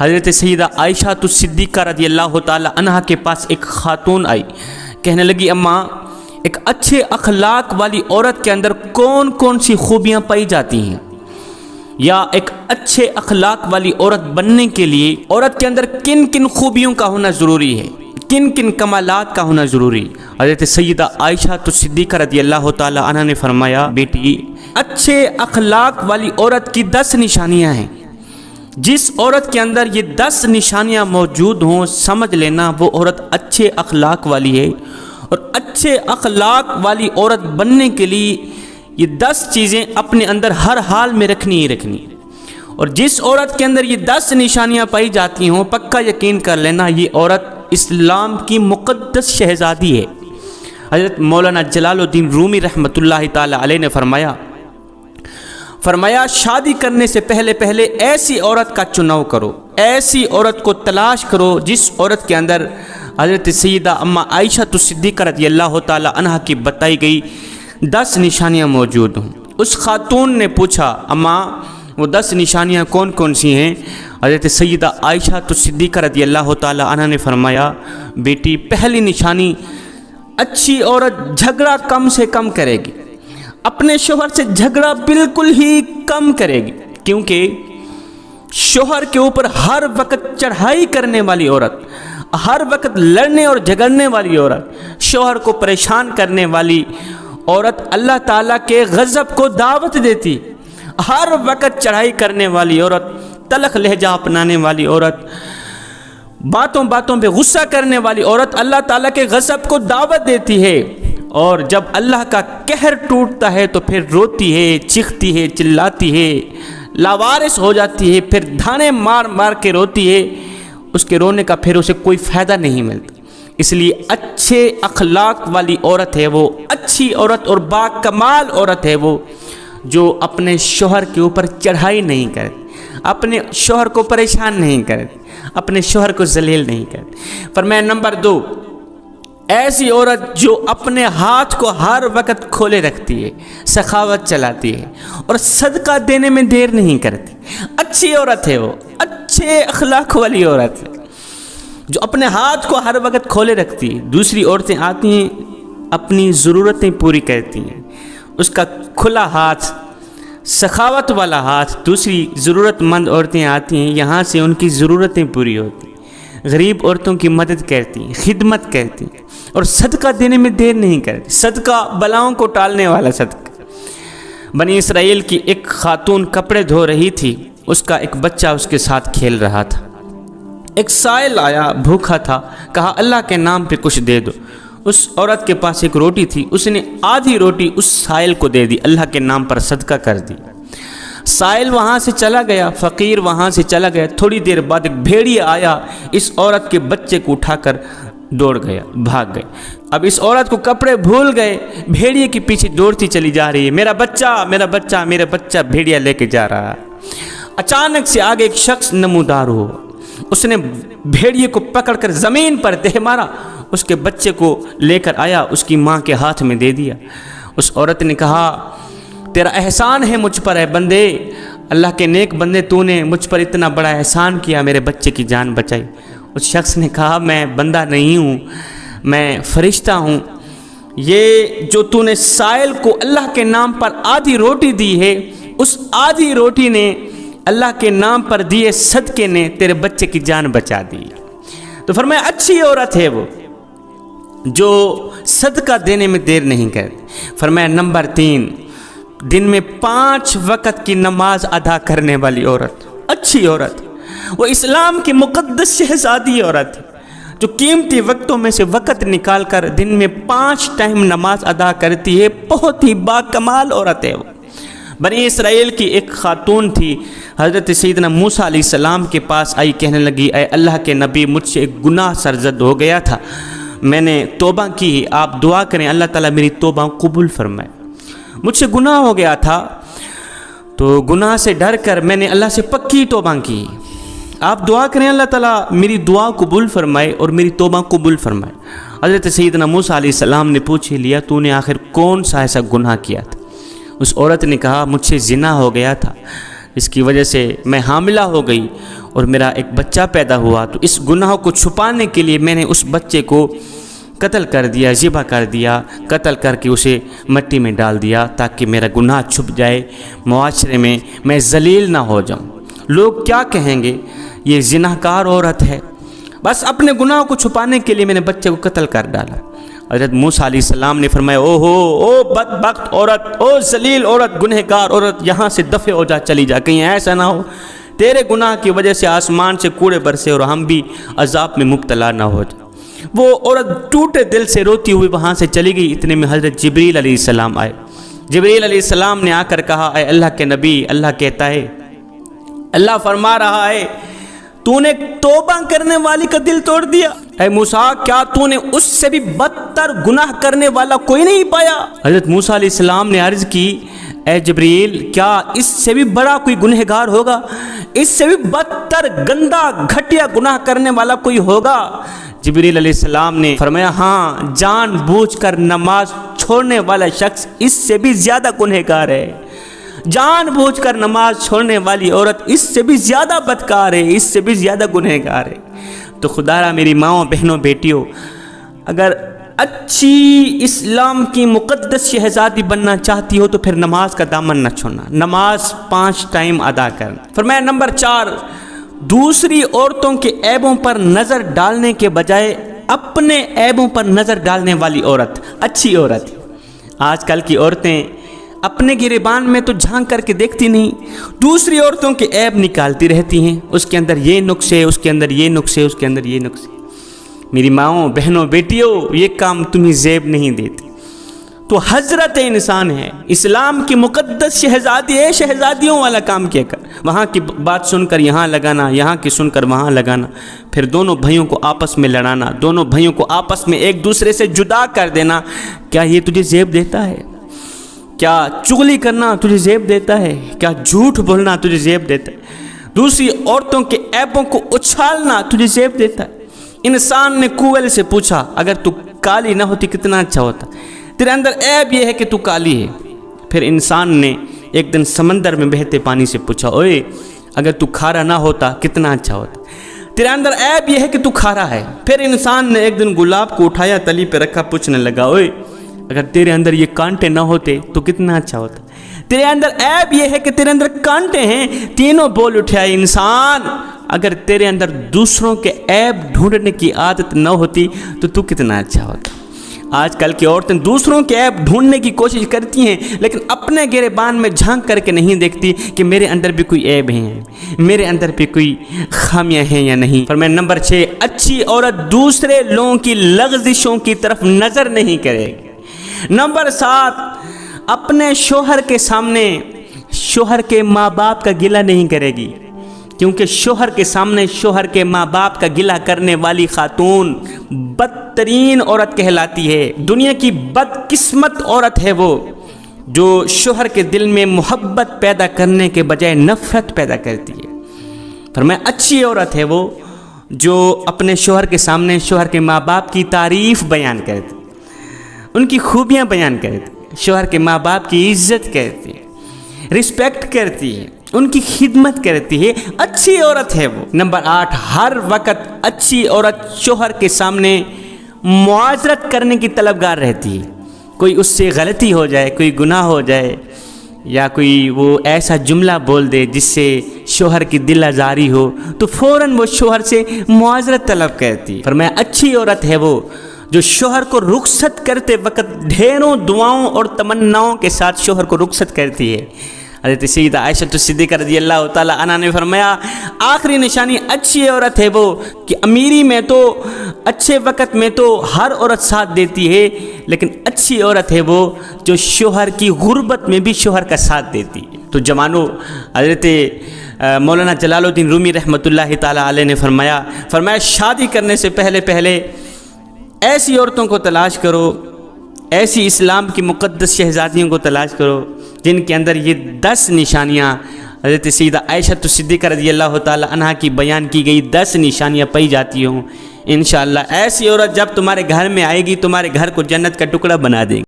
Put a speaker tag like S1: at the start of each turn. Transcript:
S1: حضرت سیدہ عائشہ صدیقہ رضی اللہ تعالی عنہ کے پاس ایک خاتون آئی، کہنے لگی اماں ایک اچھے اخلاق والی عورت کے اندر کون کون سی خوبیاں پائی جاتی ہیں، یا ایک اچھے اخلاق والی عورت بننے کے لیے عورت کے اندر کن کن خوبیوں کا ہونا ضروری ہے، کن کن کمالات کا ہونا ضروری ہے۔ حضرت سیدہ عائشہ صدیقہ رضی اللہ تعالی عنہ نے فرمایا بیٹی اچھے اخلاق والی عورت کی 10 نشانیاں ہیں، جس عورت کے اندر یہ 10 نشانیاں موجود ہوں سمجھ لینا وہ عورت اچھے اخلاق والی ہے، اور اچھے اخلاق والی عورت بننے کے لیے یہ 10 چیزیں اپنے اندر ہر حال میں رکھنی ہی رکھنی، اور جس عورت کے اندر یہ 10 نشانیاں پائی جاتی ہوں پکا یقین کر لینا یہ عورت اسلام کی مقدس شہزادی ہے۔ حضرت مولانا جلال الدین رومی رحمۃ اللہ تعالی علیہ نے فرمایا شادی کرنے سے پہلے ایسی عورت کا چناؤ کرو، ایسی عورت کو تلاش کرو جس عورت کے اندر حضرت سیدہ اماں عائشہ صدیقہ رضی اللہ تعالی عنہ کی بتائی گئی 10 نشانیاں موجود ہوں۔ اس خاتون نے پوچھا اماں وہ 10 نشانیاں کون کون سی ہیں؟ حضرت سیدہ عائشہ صدیقہ رضی اللہ تعالی عنہ نے فرمایا بیٹی پہلی نشانی اچھی عورت جھگڑا کم سے کم کرے گی، اپنے شوہر سے جھگڑا بالکل ہی کم کرے گی، کیونکہ شوہر کے اوپر ہر وقت چڑھائی کرنے والی عورت، ہر وقت لڑنے اور جھگڑنے والی عورت، شوہر کو پریشان کرنے والی عورت اللہ تعالیٰ کے غضب کو دعوت دیتی، ہر وقت چڑھائی کرنے والی عورت، تلخ لہجہ اپنانے والی عورت، باتوں باتوں پہ غصہ کرنے والی عورت اللہ تعالیٰ کے غضب کو دعوت دیتی ہے، اور جب اللہ کا قہر ٹوٹتا ہے تو پھر روتی ہے، چیختی ہے، چلاتی ہے، لاوارث ہو جاتی ہے، پھر دھانے مار مار کے روتی ہے، اس کے رونے کا پھر اسے کوئی فائدہ نہیں ملتا۔ اس لیے اچھے اخلاق والی عورت ہے وہ، اچھی عورت اور با کمال عورت ہے وہ جو اپنے شوہر کے اوپر چڑھائی نہیں کرتی، اپنے شوہر کو پریشان نہیں کرتی، اپنے شوہر کو ذلیل نہیں کرتی۔ فرمایا نمبر 2 ایسی عورت جو اپنے ہاتھ کو ہر وقت کھولے رکھتی ہے، سخاوت چلاتی ہے اور صدقہ دینے میں دیر نہیں کرتی، اچھی عورت ہے وہ، اچھے اخلاق والی عورت ہے جو اپنے ہاتھ کو ہر وقت کھولے رکھتی ہے۔ دوسری عورتیں آتی ہیں اپنی ضرورتیں پوری کرتی ہیں، اس کا کھلا ہاتھ، سخاوت والا ہاتھ، دوسری ضرورت مند عورتیں آتی ہیں یہاں سے ان کی ضرورتیں پوری ہوتی ہیں، غریب عورتوں کی مدد کرتی ہیں، خدمت کرتی ہیں اور صدقہ دینے میں دیر نہیں کرتی، صدقہ بلاؤں کو ٹالنے والا صدقہ۔ بنی اسرائیل کی ایک خاتون کپڑے دھو رہی تھی، اس کا ایک بچہ اس کے ساتھ کھیل رہا تھا، ایک سائل آیا بھوکا تھا، کہا اللہ کے نام پہ کچھ دے دو۔ اس عورت کے پاس ایک روٹی تھی، اس نے آدھی روٹی اس سائل کو دے دی، اللہ کے نام پر صدقہ کر دی۔ سائل وہاں سے چلا گیا، فقیر وہاں سے چلا گیا، تھوڑی دیر بعد ایک بھیڑیا آیا، اس عورت کے بچے کو اٹھا کر دوڑ گیا، بھاگ گئے۔ اب اس عورت کو کپڑے بھول گئے، بھیڑیے کے پیچھے دوڑتی چلی جا رہی ہے، میرا بچہ میرا بچہ میرا بچہ بھیڑیا لے کے جا رہا ہے۔ اچانک سے آگے ایک شخص نمودار ہوا، اس نے بھیڑیے کو پکڑ کر زمین پر دہ مارا، اس کے بچے کو لے کر آیا، اس کی ماں کے ہاتھ میں دے دیا۔ اس عورت نے کہا تیرا احسان ہے مجھ پر، ہے بندے، اللہ کے نیک بندے، تو نے مجھ پر اتنا بڑا احسان کیا، میرے بچے کی جان بچائی۔ اس شخص نے کہا میں بندہ نہیں ہوں، میں فرشتہ ہوں، یہ جو تو نے سائل کو اللہ کے نام پر آدھی روٹی دی ہے، اس آدھی روٹی نے اللہ کے نام پر دیے صدقے نے تیرے بچے کی جان بچا دی۔ تو فرمایا اچھی عورت ہے وہ جو صدقہ دینے میں دیر نہیں کرتی۔ فرمایا نمبر 3 دن میں 5 وقت کی نماز ادا کرنے والی عورت، اچھی عورت، وہ اسلام کی مقدس شہزادی عورت ہے جو قیمتی وقتوں میں سے وقت نکال کر دن میں 5 ٹائم نماز ادا کرتی ہے، بہت ہی با کمال عورت ہے وہ۔ بنی اسرائیل کی ایک خاتون تھی، حضرت سیدنا موسیٰ علیہ السلام کے پاس آئی، کہنے لگی اے اللہ کے نبی مجھ سے ایک گناہ سرزد ہو گیا تھا، میں نے توبہ کی، آپ دعا کریں اللہ تعالیٰ میری توبہ قبول فرمائے۔ مجھ سے گناہ ہو گیا تھا تو گناہ سے ڈر کر میں نے اللہ سے پکی توبہ کی، آپ دعا کریں اللہ تعالیٰ میری دعا قبول فرمائے اور میری توبہ قبول فرمائے۔ حضرت سیدنا موسیٰ علیہ السلام نے پوچھ لیا تو نے آخر کون سا ایسا گناہ کیا تھا؟ اس عورت نے کہا مجھ سے زنا ہو گیا تھا، اس کی وجہ سے میں حاملہ ہو گئی اور میرا ایک بچہ پیدا ہوا، تو اس گناہ کو چھپانے کے لیے میں نے اس بچے کو قتل کر دیا، ذبح کر دیا، قتل کر کے اسے مٹی میں ڈال دیا تاکہ میرا گناہ چھپ جائے، معاشرے میں ذلیل نہ ہو جاؤں۔ لوگ کیا کہیں گے، یہ زناکار عورت ہے۔ بس اپنے گناہ کو چھپانے کے لیے میں نے بچے کو قتل کر ڈالا۔ حضرت موسیٰ علیہ السلام نے فرمایا، او بدبخت عورت، او ذلیل عورت، گنہگار عورت، یہاں سے دفع ہو جا، چلی جا، کہیں ایسا نہ ہو تیرے گناہ کی وجہ سے آسمان سے کوڑے برسے اور ہم بھی عذاب میں مبتلا نہ ہو جائے۔ وہ عورت ٹوٹے دل سے روتی ہوئی وہاں سے چلی گئی۔ اتنے میں حضرت جبریل علیہ السلام آئے۔ جبریل علیہ السلام نے آ کر کہا، اے اللہ کے نبی، اللہ کہتا ہے، اللہ فرما رہا ہے، تو نے توبہ کرنے والی کا دل توڑ دیا۔ اے موسیٰ، کیا تو نے اس سے بھی بدتر گناہ کرنے والا کوئی نہیں پایا؟ حضرت موسیٰ علیہ السلام نے عرض کی، اے جبریل، کیا اس سے بھی بڑا کوئی گنہگار ہوگا؟ اس سے بھی بدتر گندا گھٹیا گناہ کرنے والا کوئی ہوگا؟ جبریل علیہ السلام نے فرمایا، ہاں، جان بوجھ کر نماز چھوڑنے والا شخص اس سے بھی زیادہ گنہگار ہے۔ جان بوجھ کر نماز چھوڑنے والی عورت اس سے بھی زیادہ بدکار ہے، اس سے بھی زیادہ گنہگار ہے۔ تو خدارا میری ماؤں، بہنوں، بیٹیوں، اگر اچھی اسلام کی مقدس شہزادی بننا چاہتی ہو تو پھر نماز کا دامن نہ چھوڑنا، نماز 5 ٹائم ادا کرنا۔ فرمایا نمبر 4، دوسری عورتوں کے عیبوں پر نظر ڈالنے کے بجائے اپنے عیبوں پر نظر ڈالنے والی عورت اچھی عورت ہے۔ آج کل کی عورتیں اپنے گریبان میں تو جھانک کر کے دیکھتی نہیں، دوسری عورتوں کے عیب نکالتی رہتی ہیں، اس کے اندر یہ نقصے، اس کے اندر یہ نقصے، اس کے اندر یہ نقصے۔ میری ماؤں، بہنوں، بیٹیوں، یہ کام تمہیں زیب نہیں دیتی۔ تو حضرت انسان ہے، اسلام کی مقدس شہزادی ہے، شہزادیوں والا کام کیا کر، وہاں کی بات سن کر یہاں لگانا، یہاں کی سن کر وہاں لگانا، پھر دونوں بھائیوں کو آپس میں لڑانا، دونوں بھائیوں کو آپس میں ایک دوسرے سے جدا کر دینا، کیا یہ تجھے زیب دیتا ہے؟ کیا چغلی کرنا تجھے زیب دیتا ہے؟ کیا جھوٹ بولنا تجھے زیب دیتا ہے؟ دوسری عورتوں کے عیبوں کو اچھالنا تجھے زیب دیتا ہے؟ انسان نے کوئل سے پوچھا، اگر تو کالی نہ ہوتی کتنا اچھا ہوتا، تیرے اندر عیب یہ ہے کہ تو کالی ہے۔ پھر انسان نے ایک دن سمندر میں بہتے پانی سے پوچھا، اوئے اگر تو کھارا نہ ہوتا کتنا اچھا ہوتا، تیرے اندر عیب یہ ہے کہ تو کھارا ہے۔ پھر انسان نے ایک دن گلاب کو اٹھایا، تلی پہ رکھا، پوچھنے لگا، اوئے اگر تیرے اندر یہ کانٹے نہ ہوتے تو کتنا اچھا ہوتا، تیرے اندر عیب یہ ہے کہ تیرے اندر کانٹے ہیں۔ تینوں بول اٹھا، انسان اگر تیرے اندر دوسروں کے عیب ڈھونڈنے کی عادت نہ ہوتی تو کتنا اچھا ہوتا۔ آج کل کی عورتیں دوسروں کے عیب ڈھونڈنے کی کوشش کرتی ہیں، لیکن اپنے گریبان میں جھانک کر کے نہیں دیکھتی کہ میرے اندر بھی کوئی عیب ہیں، میرے اندر بھی کوئی خامیاں ہیں یا نہیں۔ فرمایا نمبر 6، اچھی عورت دوسرے لوگوں کی لغزشوں کی طرف نظر نہیں کرے گی۔ نمبر 7، اپنے شوہر کے سامنے شوہر کے ماں باپ کا گلہ نہیں کرے گی، کیونکہ شوہر کے سامنے شوہر کے ماں باپ کا گلہ کرنے والی خاتون بدترین عورت کہلاتی ہے۔ دنیا کی بدقسمت عورت ہے وہ جو شوہر کے دل میں محبت پیدا کرنے کے بجائے نفرت پیدا کرتی ہے۔ فرمایا اچھی عورت ہے وہ جو اپنے شوہر کے سامنے شوہر کے ماں باپ کی تعریف بیان کرتی، ان کی خوبیاں بیان کرتی، شوہر کے ماں باپ کی عزت کرتی ہے، رسپیکٹ کرتی ہے، ان کی خدمت کرتی ہے، اچھی عورت ہے وہ۔ نمبر 8، ہر وقت اچھی عورت شوہر کے سامنے معذرت کرنے کی طلبگار رہتی ہے۔ کوئی اس سے غلطی ہو جائے، کوئی گناہ ہو جائے، یا کوئی وہ ایسا جملہ بول دے جس سے شوہر کی دل آزاری ہو تو فوراً وہ شوہر سے معذرت طلب کرتی ہے۔ فرمایا اچھی عورت ہے وہ جو شوہر کو رخصت کرتے وقت ڈھیروں دعاؤں اور تمناؤں کے ساتھ شوہر کو رخصت کرتی ہے۔ حضرت سیدہ عائشہ صدیقہ رضی اللہ تعالی عنہا نے فرمایا آخری نشانی اچھی عورت ہے وہ کہ امیری میں تو اچھے وقت میں تو ہر عورت ساتھ دیتی ہے، لیکن اچھی عورت ہے وہ جو شوہر کی غربت میں بھی شوہر کا ساتھ دیتی ہے۔ تو جوانوں، حضرت مولانا جلال الدین رومی رحمۃ اللہ تعالی علیہ نے فرمایا شادی کرنے سے پہلے ایسی عورتوں کو تلاش کرو، ایسی اسلام کی مقدس شہزادیوں کو تلاش کرو جن کے اندر یہ 10 نشانیاں حضرت سیدہ عائشہ صدیقہ رضی اللہ تعالی عنہا کی بیان کی گئی 10 نشانیاں پائی جاتی ہوں۔ انشاءاللہ ایسی عورت جب تمہارے گھر میں آئے گی تمہارے گھر کو جنت کا ٹکڑا بنا دے گی۔